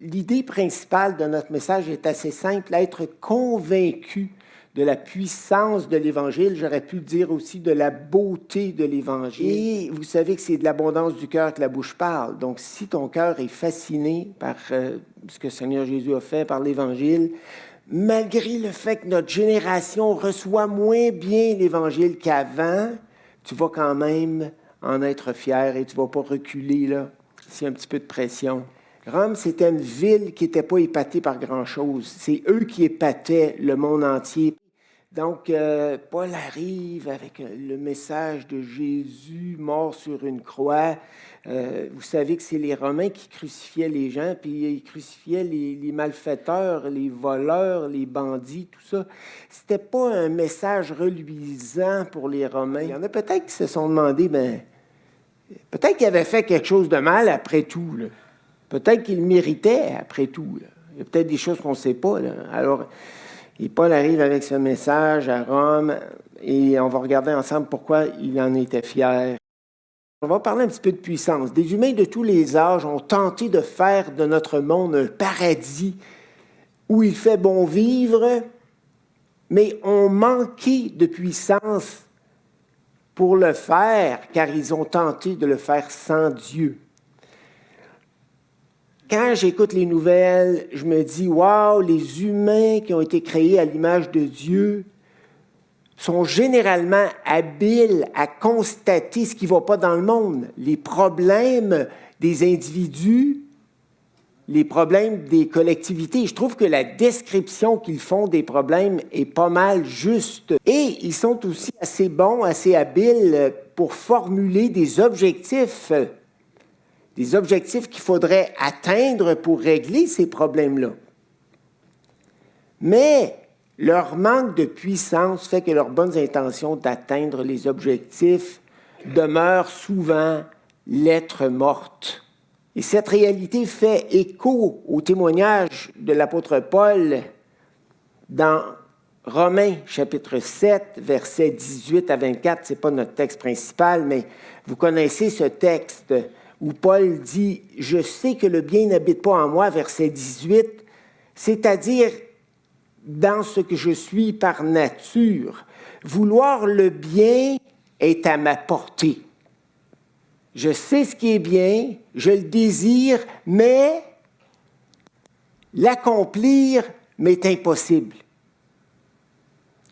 L'idée principale de notre message est assez simple, être convaincu de la puissance de l'Évangile, j'aurais pu dire aussi de la beauté de l'Évangile. Et vous savez que c'est de l'abondance du cœur que la bouche parle. Donc, si ton cœur est fasciné par ce que le Seigneur Jésus a fait, par l'Évangile, malgré le fait que notre génération reçoit moins bien l'Évangile qu'avant, tu vas quand même en être fier et tu ne vas pas reculer là, s'il y a un petit peu de pression. Rome, c'était une ville qui n'était pas épatée par grand-chose. C'est eux qui épataient le monde entier. Donc, Paul arrive avec le message de Jésus mort sur une croix. Vous savez que c'est les Romains qui crucifiaient les gens, puis ils crucifiaient les malfaiteurs, les voleurs, les bandits, tout ça. C'était pas un message reluisant pour les Romains. Il y en a peut-être qui se sont demandé, peut-être qu'il avait fait quelque chose de mal après tout, là. Peut-être qu'il méritait, après tout. Là. Il y a peut-être des choses qu'on ne sait pas. Là. Alors, et Paul arrive avec ce message à Rome et on va regarder ensemble pourquoi il en était fier. On va parler un petit peu de puissance. Des humains de tous les âges ont tenté de faire de notre monde un paradis où il fait bon vivre, mais ont manqué de puissance pour le faire, car ils ont tenté de le faire sans Dieu. Quand j'écoute les nouvelles, je me dis, waouh, les humains qui ont été créés à l'image de Dieu sont généralement habiles à constater ce qui ne va pas dans le monde, les problèmes des individus, les problèmes des collectivités. Je trouve que la description qu'ils font des problèmes est pas mal juste. Et ils sont aussi assez bons, assez habiles pour formuler des objectifs qu'il faudrait atteindre pour régler ces problèmes-là. Mais leur manque de puissance fait que leurs bonnes intentions d'atteindre les objectifs demeurent souvent lettre morte. Et cette réalité fait écho au témoignage de l'apôtre Paul dans Romains, chapitre 7, versets 18 à 24. Ce n'est pas notre texte principal, mais vous connaissez ce texte où Paul dit « Je sais que le bien n'habite pas en moi », verset 18, c'est-à-dire dans ce que je suis par nature. Vouloir le bien est à ma portée. Je sais ce qui est bien, je le désire, mais l'accomplir m'est impossible.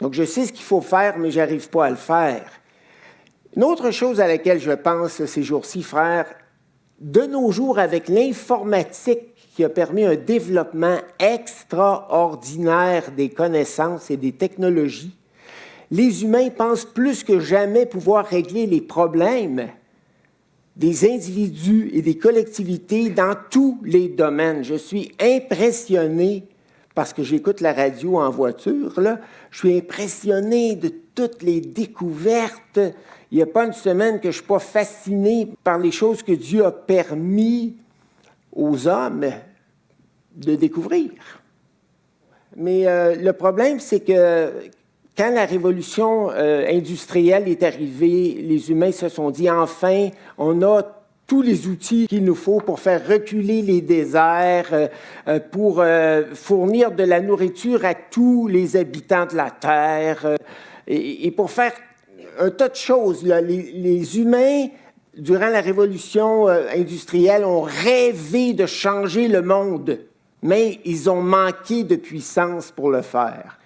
Donc, je sais ce qu'il faut faire, mais je n'arrive pas à le faire. Une autre chose à laquelle je pense ces jours-ci, frères, de nos jours, avec l'informatique qui a permis un développement extraordinaire des connaissances et des technologies, les humains pensent plus que jamais pouvoir régler les problèmes des individus et des collectivités dans tous les domaines. Je suis impressionné, parce que j'écoute la radio en voiture, là, je suis impressionné de toutes les découvertes. Il n'y a pas une semaine que je ne suis pas fasciné par les choses que Dieu a permis aux hommes de découvrir. Mais le problème, c'est que quand la révolution industrielle est arrivée, les humains se sont dit, enfin, on a tous les outils qu'il nous faut pour faire reculer les déserts, pour fournir de la nourriture à tous les habitants de la Terre, et pour faire un tas de choses. Là. Les humains, durant la révolution industrielle, ont rêvé de changer le monde, mais ils ont manqué de puissance pour le faire.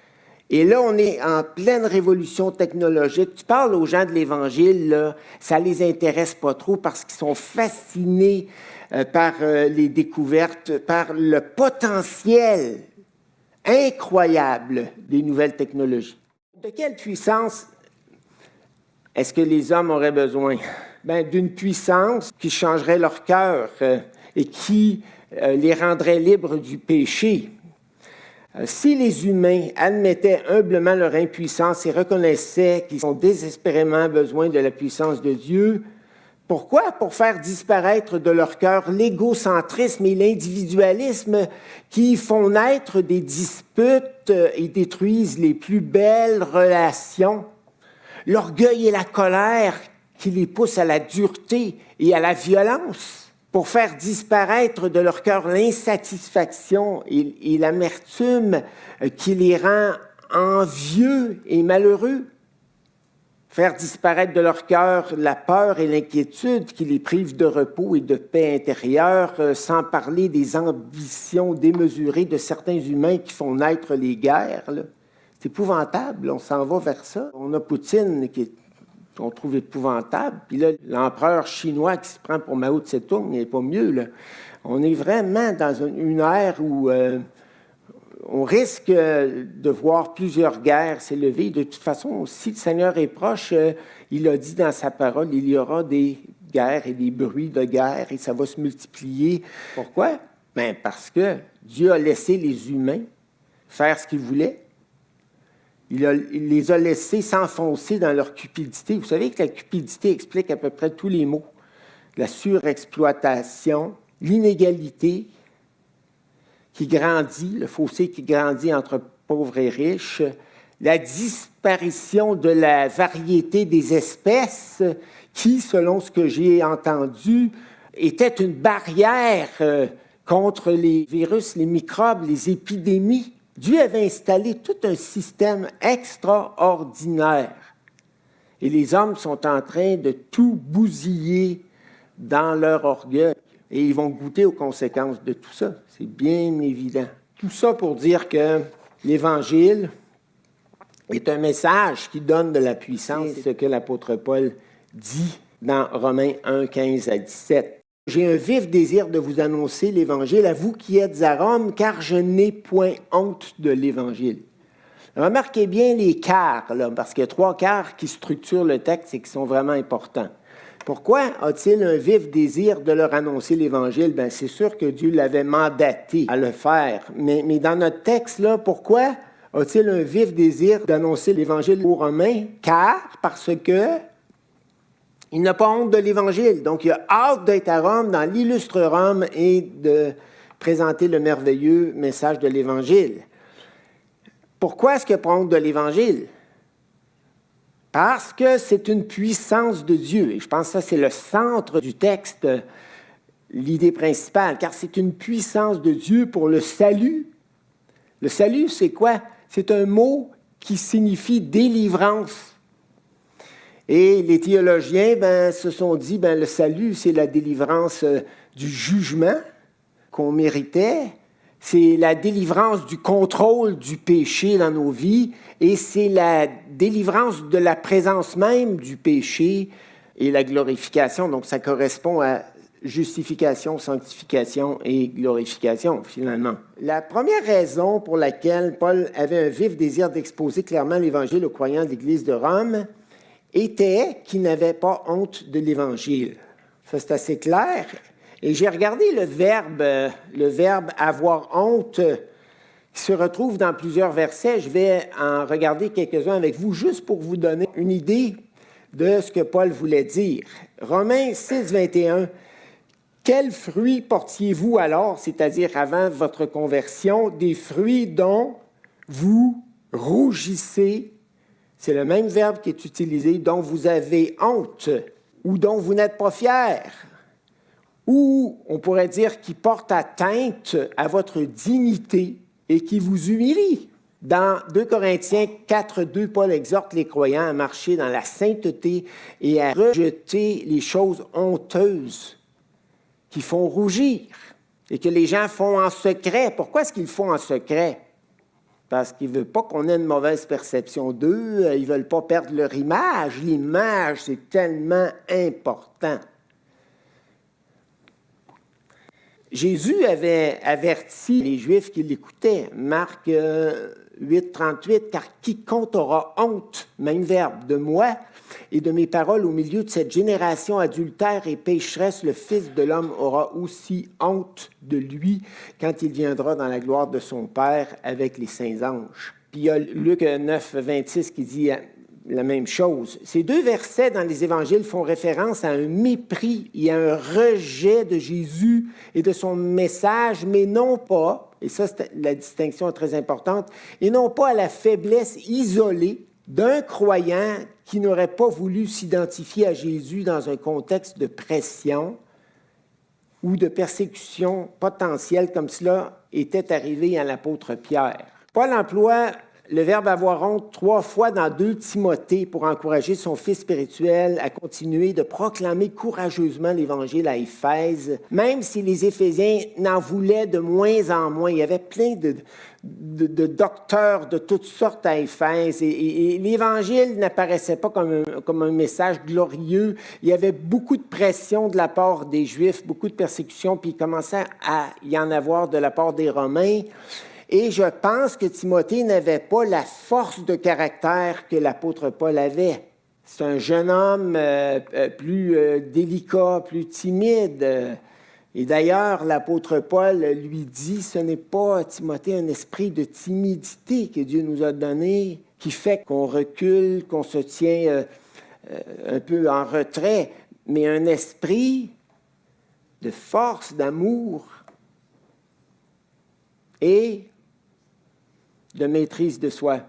Et là, on est en pleine révolution technologique. Tu parles aux gens de l'Évangile, là, ça ne les intéresse pas trop parce qu'ils sont fascinés par les découvertes, par le potentiel incroyable des nouvelles technologies. De quelle puissance est-ce que les hommes auraient besoin? D'une puissance qui changerait leur cœur et qui les rendrait libres du péché. Si les humains admettaient humblement leur impuissance et reconnaissaient qu'ils ont désespérément besoin de la puissance de Dieu, pourquoi? Pour faire disparaître de leur cœur l'égocentrisme et l'individualisme qui font naître des disputes et détruisent les plus belles relations. L'orgueil et la colère qui les poussent à la dureté et à la violence. pour faire disparaître de leur cœur l'insatisfaction et l'amertume qui les rend envieux et malheureux. Faire disparaître de leur cœur la peur et l'inquiétude qui les privent de repos et de paix intérieure, sans parler des ambitions démesurées de certains humains qui font naître les guerres. Là. C'est épouvantable, on s'en va vers ça. On a Poutine qu'on trouve épouvantable, puis là, l'empereur chinois qui se prend pour Mao Tse-tung, il n'est pas mieux. Là. On est vraiment dans une ère où on risque de voir plusieurs guerres s'élever. De toute façon, si le Seigneur est proche, il a dit dans sa parole, il y aura des guerres et des bruits de guerre et ça va se multiplier. Pourquoi? Bien, parce que Dieu a laissé les humains faire ce qu'ils voulaient. Il les a laissés s'enfoncer dans leur cupidité. Vous savez que la cupidité explique à peu près tous les maux. La surexploitation, l'inégalité, qui grandit, le fossé qui grandit entre pauvres et riches, la disparition de la variété des espèces qui, selon ce que j'ai entendu, était une barrière contre les virus, les microbes, les épidémies. Dieu avait installé tout un système extraordinaire. Et les hommes sont en train de tout bousiller dans leur orgueil. Et ils vont goûter aux conséquences de tout ça. C'est bien évident. Tout ça pour dire que l'Évangile est un message qui donne de la puissance. C'est ce que l'apôtre Paul dit dans Romains 1, 15 à 17. J'ai un vif désir de vous annoncer l'Évangile à vous qui êtes à Rome, car je n'ai point honte de l'Évangile. Remarquez bien les quarts, là, parce qu'il y a 3 quarts qui structurent le texte et qui sont vraiment importants. Pourquoi a-t-il un vif désir de leur annoncer l'Évangile? Bien, c'est sûr que Dieu l'avait mandaté à le faire. Mais dans notre texte, là, pourquoi a-t-il un vif désir d'annoncer l'Évangile aux Romains? Parce que il n'a pas honte de l'Évangile. Donc, il a hâte d'être à Rome, dans l'illustre Rome, et de présenter le merveilleux message de l'Évangile. Pourquoi est-ce qu'il n'a pas honte de l'Évangile? Parce que c'est une puissance de Dieu. Et je pense que ça, c'est le centre du texte, l'idée principale, car c'est une puissance de Dieu pour le salut. Le salut, c'est quoi? C'est un mot qui signifie délivrance. Et les théologiens se sont dit, le salut, c'est la délivrance du jugement qu'on méritait, c'est la délivrance du contrôle du péché dans nos vies, et c'est la délivrance de la présence même du péché et la glorification. Donc, ça correspond à justification, sanctification et glorification, finalement. La première raison pour laquelle Paul avait un vif désir d'exposer clairement l'Évangile aux croyants de l'Église de Rome était qu'il n'avait pas honte de l'Évangile. Ça, c'est assez clair. Et j'ai regardé le verbe « avoir honte » qui se retrouve dans plusieurs versets. Je vais en regarder quelques-uns avec vous, juste pour vous donner une idée de ce que Paul voulait dire. Romains 6, 21. « Quels fruits portiez-vous alors, c'est-à-dire avant votre conversion, des fruits dont vous rougissez ?» C'est le même verbe qui est utilisé, « dont vous avez honte » ou « dont vous n'êtes pas fiers ». Ou on pourrait dire qui porte atteinte à votre dignité et qui vous humilie. Dans 2 Corinthiens 4, 2, Paul exhorte les croyants à marcher dans la sainteté et à rejeter les choses honteuses qui font rougir et que les gens font en secret. Pourquoi est-ce qu'ils le font en secret? Parce qu'ils ne veulent pas qu'on ait une mauvaise perception d'eux, ils ne veulent pas perdre leur image. L'image, c'est tellement important. Jésus avait averti les Juifs qui l'écoutaient, Marc 8, 38, « Car quiconque aura honte, même verbe, de moi et de mes paroles au milieu de cette génération adultère et pécheresse, le Fils de l'homme aura aussi honte de lui quand il viendra dans la gloire de son Père avec les saints anges. » Puis il y a Luc 9, 26 qui dit la même chose. Ces 2 versets dans les évangiles font référence à un mépris et à un rejet de Jésus et de son message, mais non pas, et ça c'est la distinction très importante, et non pas à la faiblesse isolée d'un croyant qui n'aurait pas voulu s'identifier à Jésus dans un contexte de pression, ou de persécution potentielle comme cela était arrivé à l'apôtre Pierre. Paul emploie le verbe avoir honte 3 fois dans 2 Timothée pour encourager son fils spirituel à continuer de proclamer courageusement l'Évangile à Éphèse, même si les Éphésiens n'en voulaient de moins en moins. Il y avait plein de docteurs de toutes sortes à Éphèse et l'Évangile n'apparaissait pas comme un message glorieux. Il y avait beaucoup de pression de la part des Juifs, beaucoup de persécutions, puis il commençait à y en avoir de la part des Romains. Et je pense que Timothée n'avait pas la force de caractère que l'apôtre Paul avait. C'est un jeune homme plus délicat, plus timide. Et d'ailleurs, l'apôtre Paul lui dit, ce n'est pas, Timothée, un esprit de timidité que Dieu nous a donné, qui fait qu'on recule, qu'on se tient un peu en retrait, mais un esprit de force, d'amour et de maîtrise de soi.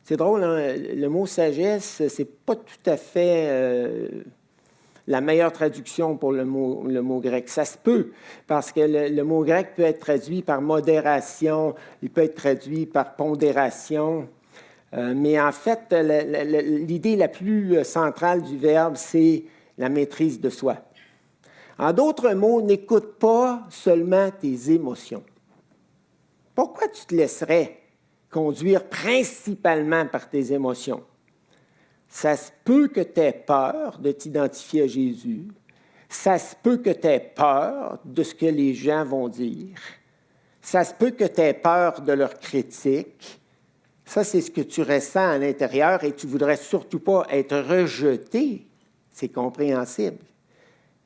C'est drôle, hein? Le mot sagesse, c'est pas tout à fait la meilleure traduction pour le mot grec. Ça se peut, parce que le mot grec peut être traduit par modération, il peut être traduit par pondération, mais en fait, l'idée la plus centrale du verbe, c'est la maîtrise de soi. En d'autres mots, n'écoute pas seulement tes émotions. Pourquoi tu te laisserais conduire principalement par tes émotions? Ça se peut que tu aies peur de t'identifier à Jésus. Ça se peut que tu aies peur de ce que les gens vont dire. Ça se peut que tu aies peur de leurs critiques. Ça, c'est ce que tu ressens à l'intérieur et tu ne voudrais surtout pas être rejeté. C'est compréhensible.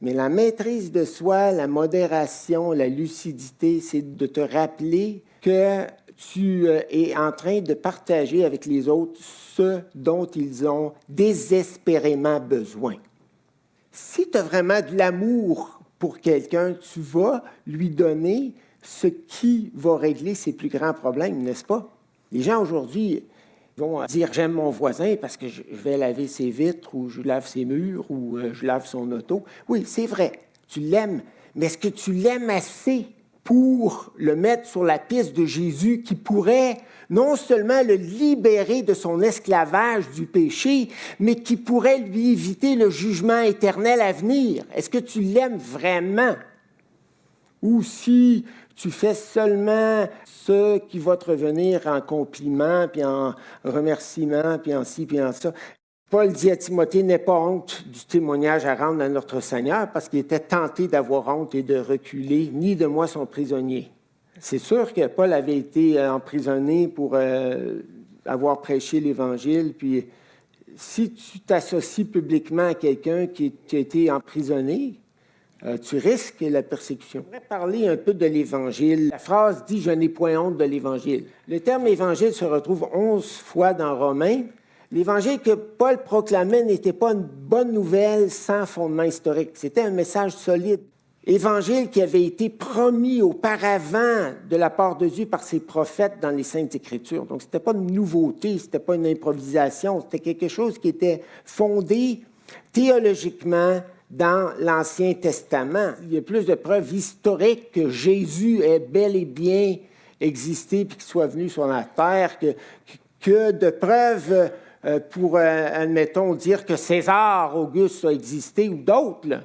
Mais la maîtrise de soi, la modération, la lucidité, c'est de te rappeler que tu es en train de partager avec les autres ce dont ils ont désespérément besoin. Si tu as vraiment de l'amour pour quelqu'un, tu vas lui donner ce qui va régler ses plus grands problèmes, n'est-ce pas? Les gens aujourd'hui vont dire « j'aime mon voisin parce que je vais laver ses vitres ou je lave ses murs ou je lave son auto ». Oui, c'est vrai, tu l'aimes, mais est-ce que tu l'aimes assez pour le mettre sur la piste de Jésus qui pourrait non seulement le libérer de son esclavage du péché, mais qui pourrait lui éviter le jugement éternel à venir? Est-ce que tu l'aimes vraiment? Ou si tu fais seulement ce qui va te revenir en compliment, puis en remerciement, puis en ci, puis en ça. Paul dit à Timothée, n'aie pas honte du témoignage à rendre à notre Seigneur, parce qu'il était tenté d'avoir honte et de reculer, ni de moi son prisonnier. C'est sûr que Paul avait été emprisonné pour avoir prêché l'Évangile, puis si tu t'associes publiquement à quelqu'un qui a été emprisonné, tu risques la persécution. Je voudrais parler un peu de l'Évangile. La phrase dit « je n'ai point honte de l'Évangile ». Le terme « Évangile » se retrouve 11 fois dans Romains. L'Évangile que Paul proclamait n'était pas une bonne nouvelle sans fondement historique. C'était un message solide. Évangile qui avait été promis auparavant de la part de Dieu par ses prophètes dans les Saintes Écritures. Donc, ce n'était pas une nouveauté, ce n'était pas une improvisation, c'était quelque chose qui était fondé théologiquement dans l'Ancien Testament. Il y a plus de preuves historiques que Jésus ait bel et bien existé puis qu'il soit venu sur la terre que de preuves pour, admettons, dire que César Auguste a existé ou d'autres, là.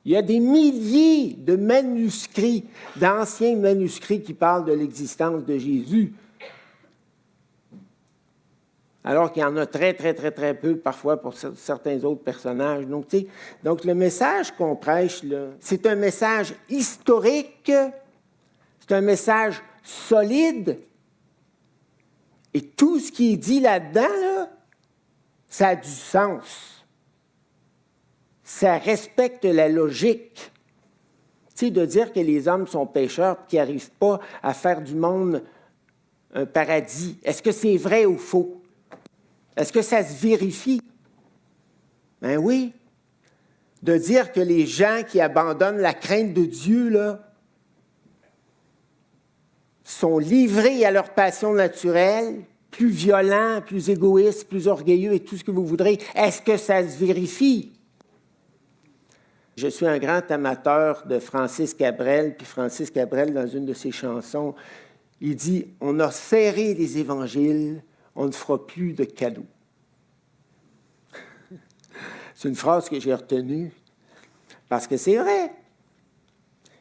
Il y a des milliers de manuscrits, d'anciens manuscrits qui parlent de l'existence de Jésus. Alors qu'il y en a très, très, très, très peu parfois pour certains autres personnages. Donc le message qu'on prêche, là, c'est un message historique, c'est un message solide, et tout ce qui est dit là-dedans, là, ça a du sens. Ça respecte la logique. Tu sais, de dire que les hommes sont pécheurs et qu'ils n'arrivent pas à faire du monde un paradis, est-ce que c'est vrai ou faux? Est-ce que ça se vérifie? Ben oui. De dire que les gens qui abandonnent la crainte de Dieu, là, sont livrés à leur passion naturelle, plus violents, plus égoïstes, plus orgueilleux et tout ce que vous voudrez, est-ce que ça se vérifie? Je suis un grand amateur de Francis Cabrel, puis Francis Cabrel, dans une de ses chansons, il dit « On a serré les évangiles, on ne fera plus de cadeaux. » C'est une phrase que j'ai retenue, parce que c'est vrai.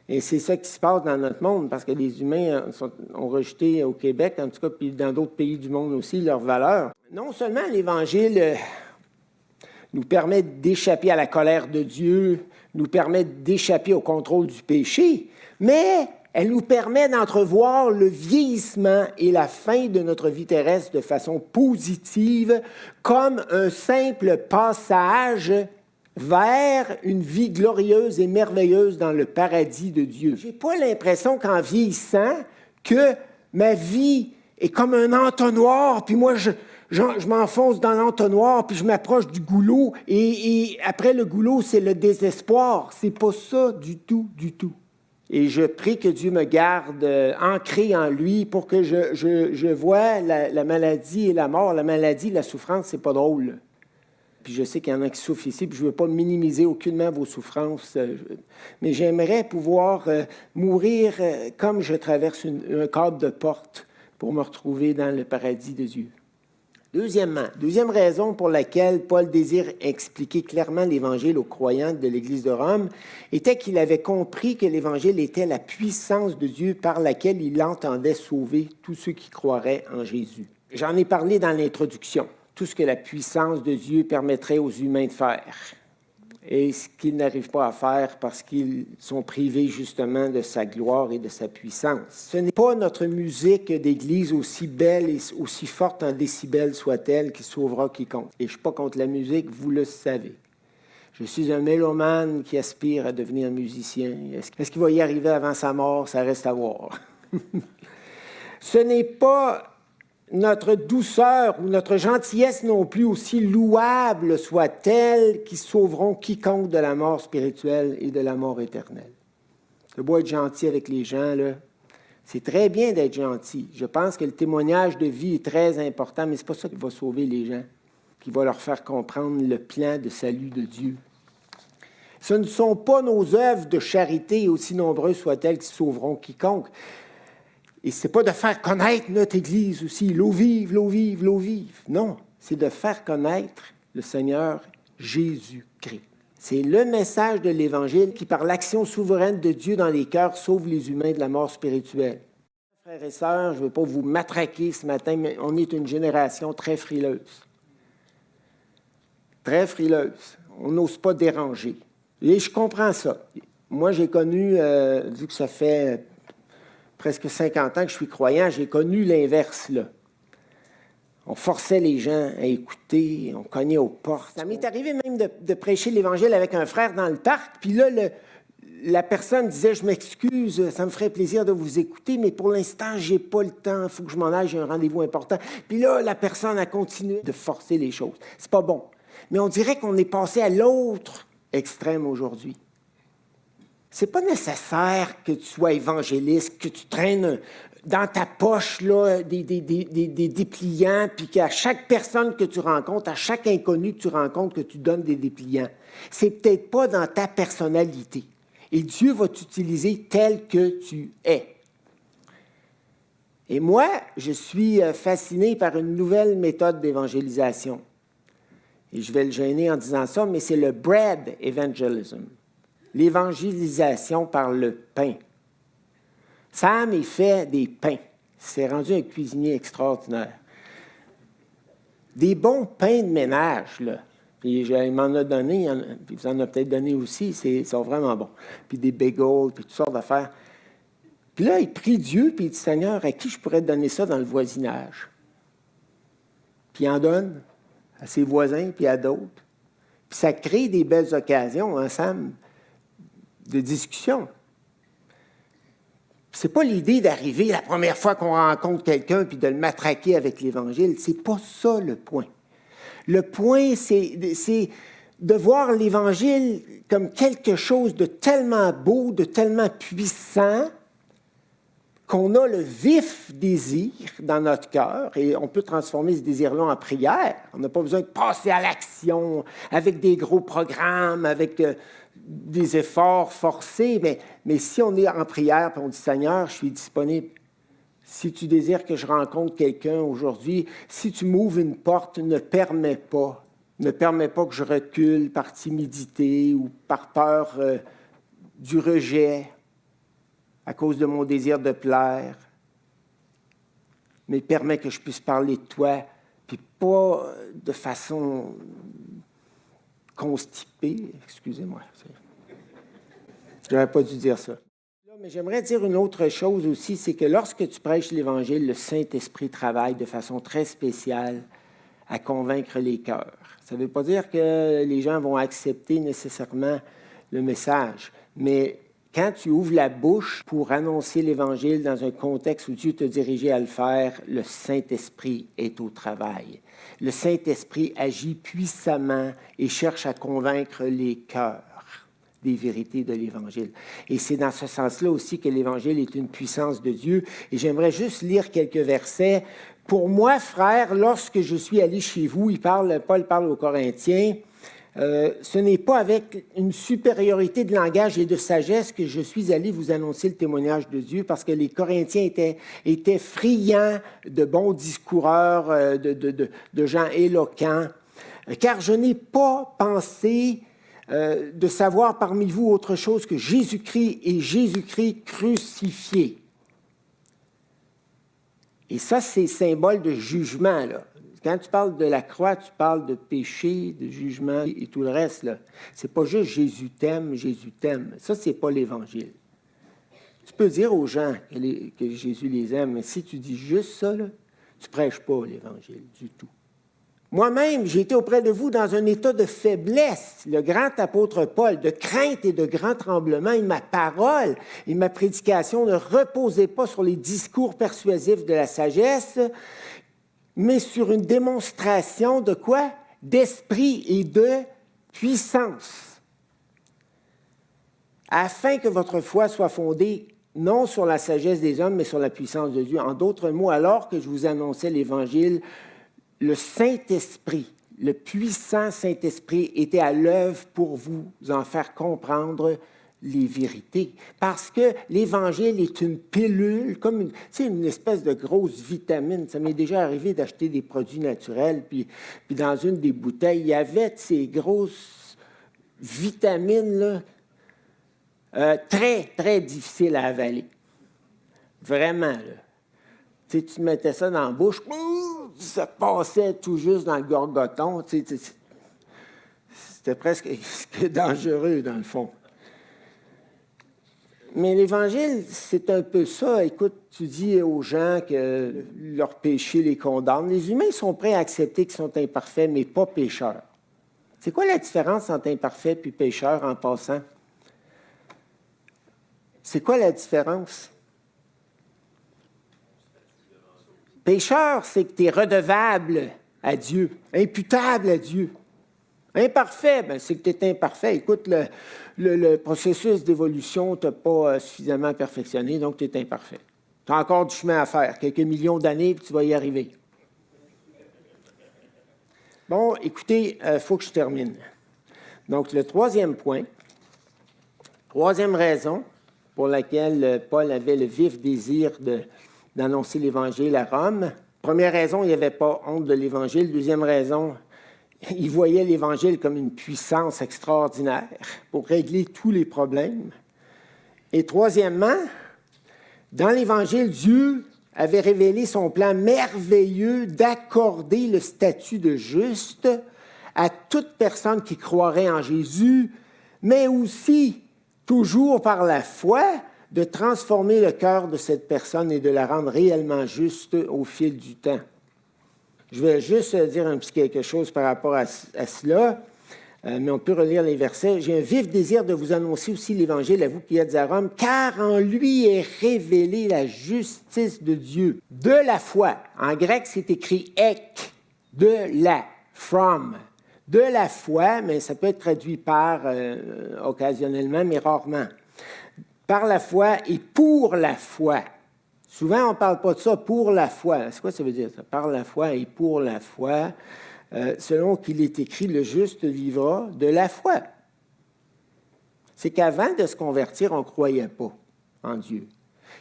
Et c'est ça qui se passe dans notre monde, parce que les humains ont rejeté au Québec, en tout cas, puis dans d'autres pays du monde aussi, leurs valeurs. Non seulement l'Évangile nous permet d'échapper à la colère de Dieu, nous permet d'échapper au contrôle du péché, mais elle nous permet d'entrevoir le vieillissement et la fin de notre vie terrestre de façon positive, comme un simple passage vers une vie glorieuse et merveilleuse dans le paradis de Dieu. Je n'ai pas l'impression qu'en vieillissant, que ma vie est comme un entonnoir, puis moi, je m'enfonce dans l'entonnoir, puis je m'approche du goulot, et après le goulot, c'est le désespoir. C'est pas ça du tout, du tout. Et je prie que Dieu me garde ancré en lui pour que je vois la maladie et la mort. La maladie, la souffrance, c'est pas drôle. Puis je sais qu'il y en a qui souffrent ici, puis je ne veux pas minimiser aucunement vos souffrances, mais j'aimerais pouvoir mourir comme je traverse un cadre de porte pour me retrouver dans le paradis de Dieu. Deuxième raison pour laquelle Paul désire expliquer clairement l'Évangile aux croyants de l'Église de Rome était qu'il avait compris que l'Évangile était la puissance de Dieu par laquelle il entendait sauver tous ceux qui croiraient en Jésus. J'en ai parlé dans l'introduction. Tout ce que la puissance de Dieu permettrait aux humains de faire et ce qu'ils n'arrivent pas à faire parce qu'ils sont privés justement de sa gloire et de sa puissance. Ce n'est pas notre musique d'Église, aussi belle et aussi forte en décibels soit-elle, qui sauvera quiconque. Et je ne suis pas contre la musique, vous le savez. Je suis un mélomane qui aspire à devenir musicien. Est-ce qu'il va y arriver avant sa mort? Ça reste à voir. Ce n'est pas notre douceur ou notre gentillesse non plus, aussi louable soit-elle, qui sauveront quiconque de la mort spirituelle et de la mort éternelle. C'est beau être gentil avec les gens, là. C'est très bien d'être gentil. Je pense que le témoignage de vie est très important, mais ce n'est pas ça qui va sauver les gens, qui va leur faire comprendre le plan de salut de Dieu. Ce ne sont pas nos œuvres de charité, aussi nombreuses soient-elles, qui sauveront quiconque. Et ce n'est pas de faire connaître notre Église aussi, l'eau vive, l'eau vive, l'eau vive. Non, c'est de faire connaître le Seigneur Jésus-Christ. C'est le message de l'Évangile qui, par l'action souveraine de Dieu dans les cœurs, sauve les humains de la mort spirituelle. Frères et sœurs, je ne veux pas vous matraquer ce matin, mais on est une génération très frileuse. Très frileuse. On n'ose pas déranger. Et je comprends ça. Moi, j'ai connu, vu que ça fait presque 50 ans que je suis croyant, j'ai connu l'inverse, là. On forçait les gens à écouter, on cognait aux portes. Ça m'est arrivé même de prêcher l'Évangile avec un frère dans le parc, puis là, la personne disait « Je m'excuse, ça me ferait plaisir de vous écouter, mais pour l'instant, j'ai pas le temps, il faut que je m'en aille, j'ai un rendez-vous important. » Puis là, la personne a continué de forcer les choses. C'est pas bon. Mais on dirait qu'on est passé à l'autre extrême aujourd'hui. C'est pas nécessaire que tu sois évangéliste, que tu traînes dans ta poche là, des dépliants, puis qu'à chaque personne que tu rencontres, à chaque inconnu que tu rencontres, que tu donnes des dépliants. C'est peut-être pas dans ta personnalité. Et Dieu va t'utiliser tel que tu es. Et moi, je suis fasciné par une nouvelle méthode d'évangélisation. Et je vais le gêner en disant ça, mais c'est le bread evangelism. L'évangélisation par le pain. Sam, il fait des pains. Il s'est rendu un cuisinier extraordinaire. Des bons pains de ménage, là. Puis il m'en a donné, puis vous en a peut-être donné aussi, ils sont vraiment bons. Puis des bagels, puis toutes sortes d'affaires. Puis là, il prie Dieu, puis il dit, Seigneur, à qui je pourrais donner ça dans le voisinage? Puis il en donne à ses voisins, puis à d'autres. Puis ça crée des belles occasions, hein, Sam, de discussion. Ce n'est pas l'idée d'arriver la première fois qu'on rencontre quelqu'un puis de le matraquer avec l'Évangile. Ce n'est pas ça le point. Le point, c'est de voir l'Évangile comme quelque chose de tellement beau, de tellement puissant, qu'on a le vif désir dans notre cœur, et on peut transformer ce désir-là en prière. On n'a pas besoin de passer à l'action avec des gros programmes, avec des efforts forcés, mais si on est en prière et on dit « Seigneur, je suis disponible. Si tu désires que je rencontre quelqu'un aujourd'hui, si tu m'ouvres une porte, ne permets pas que je recule par timidité ou par peur du rejet à cause de mon désir de plaire, mais permets que je puisse parler de toi, puis pas de façon constipée, excusez-moi. Je n'aurais pas dû dire ça. Mais j'aimerais dire une autre chose aussi, c'est que lorsque tu prêches l'Évangile, le Saint-Esprit travaille de façon très spéciale à convaincre les cœurs. Ça ne veut pas dire que les gens vont accepter nécessairement le message, mais quand tu ouvres la bouche pour annoncer l'Évangile dans un contexte où Dieu t'a dirigé à le faire, le Saint-Esprit est au travail. Le Saint-Esprit agit puissamment et cherche à convaincre les cœurs des vérités de l'Évangile. Et c'est dans ce sens-là aussi que l'Évangile est une puissance de Dieu. Et j'aimerais juste lire quelques versets. Pour moi, frères, lorsque je suis allé chez vous, Paul parle aux Corinthiens, ce n'est pas avec une supériorité de langage et de sagesse que je suis allé vous annoncer le témoignage de Dieu, parce que les Corinthiens étaient friands de bons discoureurs, de gens éloquents, car je n'ai pas pensé de savoir parmi vous autre chose que Jésus-Christ et Jésus-Christ crucifié. Et ça, c'est symbole de jugement, là. Quand tu parles de la croix, tu parles de péché, de jugement et tout le reste, là. C'est pas juste Jésus t'aime, Jésus t'aime. Ça, c'est pas l'Évangile. Tu peux dire aux gens que Jésus les aime, mais si tu dis juste ça, là, tu prêches pas l'Évangile du tout. Moi-même, j'ai été auprès de vous dans un état de faiblesse, le grand apôtre Paul, de crainte et de grand tremblement, et ma parole et ma prédication ne reposaient pas sur les discours persuasifs de la sagesse, mais sur une démonstration de quoi? D'esprit et de puissance, afin que votre foi soit fondée non sur la sagesse des hommes, mais sur la puissance de Dieu. En d'autres mots, alors que je vous annonçais l'Évangile, le Saint-Esprit, le puissant Saint-Esprit était à l'œuvre pour vous en faire comprendre les vérités. Parce que l'Évangile est une pilule, comme une espèce de grosse vitamine. Ça m'est déjà arrivé d'acheter des produits naturels, puis dans une des bouteilles, il y avait ces grosses vitamines là, très, très difficiles à avaler. Vraiment, là. Tu mettais ça dans la bouche, ça passait tout juste dans le gorgoton. C'était presque dangereux, dans le fond. Mais l'Évangile, c'est un peu ça. Écoute, tu dis aux gens que leur péché les condamne. Les humains sont prêts à accepter qu'ils sont imparfaits, mais pas pécheurs. C'est quoi la différence entre imparfait et pécheur en passant? C'est quoi la différence? Pécheur, c'est que tu es redevable à Dieu, imputable à Dieu. Imparfait, bien, c'est que tu es imparfait. Écoute, le processus d'évolution ne t'a pas suffisamment perfectionné, donc tu es imparfait. Tu as encore du chemin à faire, quelques millions d'années, puis tu vas y arriver. Bon, écoutez, il faut que je termine. Donc, le troisième point, troisième raison pour laquelle Paul avait le vif désir d'annoncer l'Évangile à Rome. Première raison, il n'y avait pas honte de l'Évangile. Deuxième raison, il voyait l'Évangile comme une puissance extraordinaire pour régler tous les problèmes. Et troisièmement, dans l'Évangile, Dieu avait révélé son plan merveilleux d'accorder le statut de juste à toute personne qui croirait en Jésus, mais aussi, toujours par la foi, de transformer le cœur de cette personne et de la rendre réellement juste au fil du temps. Je vais juste dire un petit quelque chose par rapport à cela, mais on peut relire les versets. « J'ai un vif désir de vous annoncer aussi l'Évangile à vous qui êtes à Rome, car en lui est révélée la justice de Dieu, de la foi. » En grec, c'est écrit « ek », de la, from. De la foi, mais ça peut être traduit par occasionnellement, mais rarement. Par la foi et pour la foi. Souvent, on ne parle pas de ça pour la foi. C'est quoi ça veut dire, ça? Par la foi et pour la foi, selon qu'il est écrit, le juste vivra de la foi. c'est qu'avant de se convertir, on ne croyait pas en Dieu.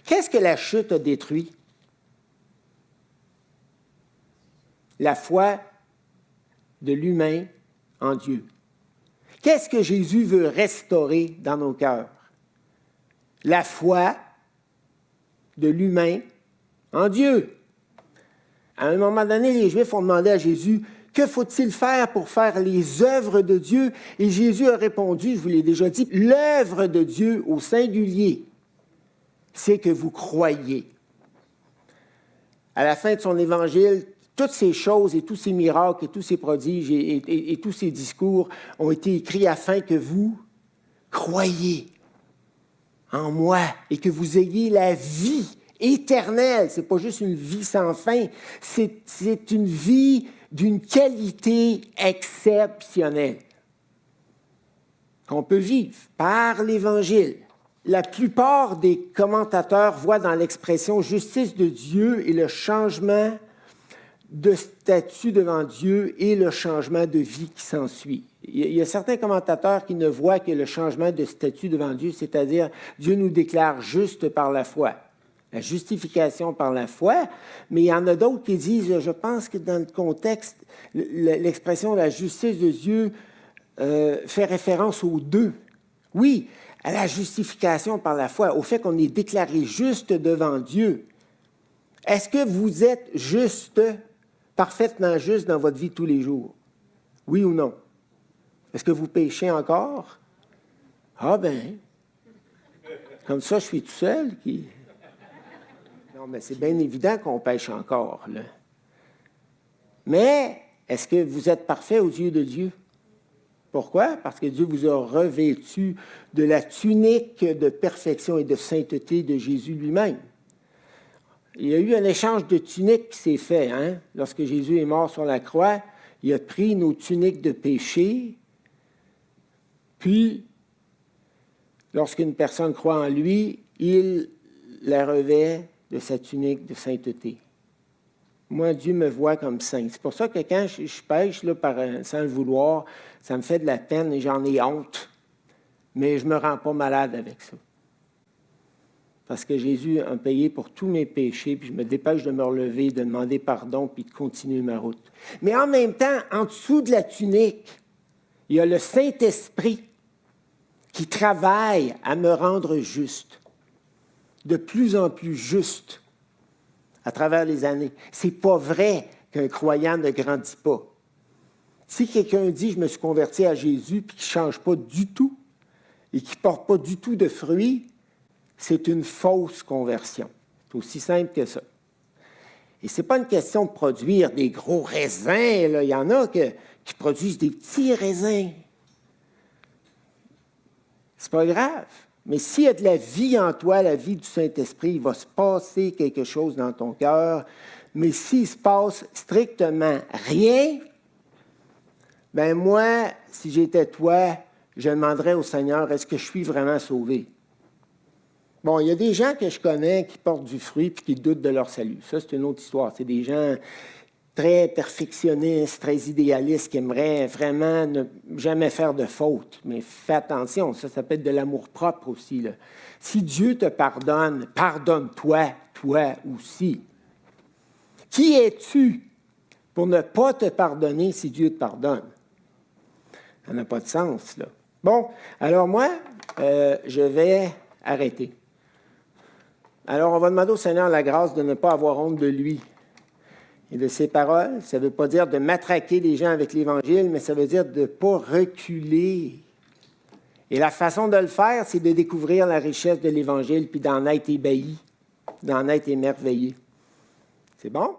Qu'est-ce que la chute a détruit? La foi de l'humain en Dieu. Qu'est-ce que Jésus veut restaurer dans nos cœurs? La foi de l'humain en Dieu. À un moment donné, les Juifs ont demandé à Jésus, « Que faut-il faire pour faire les œuvres de Dieu? » Et Jésus a répondu, je vous l'ai déjà dit, « L'œuvre de Dieu au singulier, c'est que vous croyez. » À la fin de son évangile, toutes ces choses et tous ces miracles et tous ces prodiges et tous ces discours ont été écrits afin que vous croyiez en moi et que vous ayez la vie éternelle. Ce n'est pas juste une vie sans fin, c'est une vie d'une qualité exceptionnelle qu'on peut vivre par l'Évangile. La plupart des commentateurs voient dans l'expression « justice de Dieu » et le changement de statut devant Dieu et le changement de vie qui s'ensuit. Il y a certains commentateurs qui ne voient que le changement de statut devant Dieu, c'est-à-dire Dieu nous déclare juste par la foi, la justification par la foi, mais il y en a d'autres qui disent, je pense que dans le contexte, l'expression « la justice de Dieu » fait référence aux deux. Oui, à la justification par la foi, au fait qu'on est déclaré juste devant Dieu. Est-ce que vous êtes juste, parfaitement juste dans votre vie tous les jours? Oui ou non? Est-ce que vous péchez encore? Ah ben, comme ça, je suis tout seul qui... Non, mais c'est bien évident qu'on pêche encore, là. Mais, est-ce que vous êtes parfait aux yeux de Dieu? Pourquoi? Parce que Dieu vous a revêtu de la tunique de perfection et de sainteté de Jésus lui-même. Il y a eu un échange de tuniques qui s'est fait. Hein? Lorsque Jésus est mort sur la croix, il a pris nos tuniques de péché, puis, lorsqu'une personne croit en lui, il la revêt de sa tunique de sainteté. Moi, Dieu me voit comme saint. C'est pour ça que quand je pêche là, sans le vouloir, ça me fait de la peine et j'en ai honte. Mais je ne me rends pas malade avec ça. Parce que Jésus a payé pour tous mes péchés, puis je me dépêche de me relever, de demander pardon, puis de continuer ma route. Mais en même temps, en dessous de la tunique, il y a le Saint-Esprit qui travaille à me rendre juste, de plus en plus juste à travers les années. C'est pas vrai qu'un croyant ne grandit pas. Si quelqu'un dit « je me suis converti à Jésus » puis qu'il ne change pas du tout et qui ne porte pas du tout de fruits, c'est une fausse conversion. C'est aussi simple que ça. Et ce n'est pas une question de produire des gros raisins. Là. Il y en a qui produisent des petits raisins. C'est pas grave. Mais s'il y a de la vie en toi, la vie du Saint-Esprit, il va se passer quelque chose dans ton cœur. Mais s'il se passe strictement rien, ben moi, si j'étais toi, je demanderais au Seigneur, est-ce que je suis vraiment sauvé? Bon, il y a des gens que je connais qui portent du fruit et qui doutent de leur salut. Ça, c'est une autre histoire. C'est des gens très perfectionnistes, très idéalistes, qui aimeraient vraiment ne jamais faire de faute. Mais fais attention, ça peut être de l'amour-propre aussi. Là. Si Dieu te pardonne, pardonne-toi, toi aussi. Qui es-tu pour ne pas te pardonner si Dieu te pardonne? Ça n'a pas de sens, là. Bon, alors moi, je vais arrêter. Alors, on va demander au Seigneur la grâce de ne pas avoir honte de lui et de ses paroles. Ça ne veut pas dire de matraquer les gens avec l'Évangile, mais ça veut dire de ne pas reculer. Et la façon de le faire, c'est de découvrir la richesse de l'Évangile puis d'en être ébahi, d'en être émerveillé. C'est bon?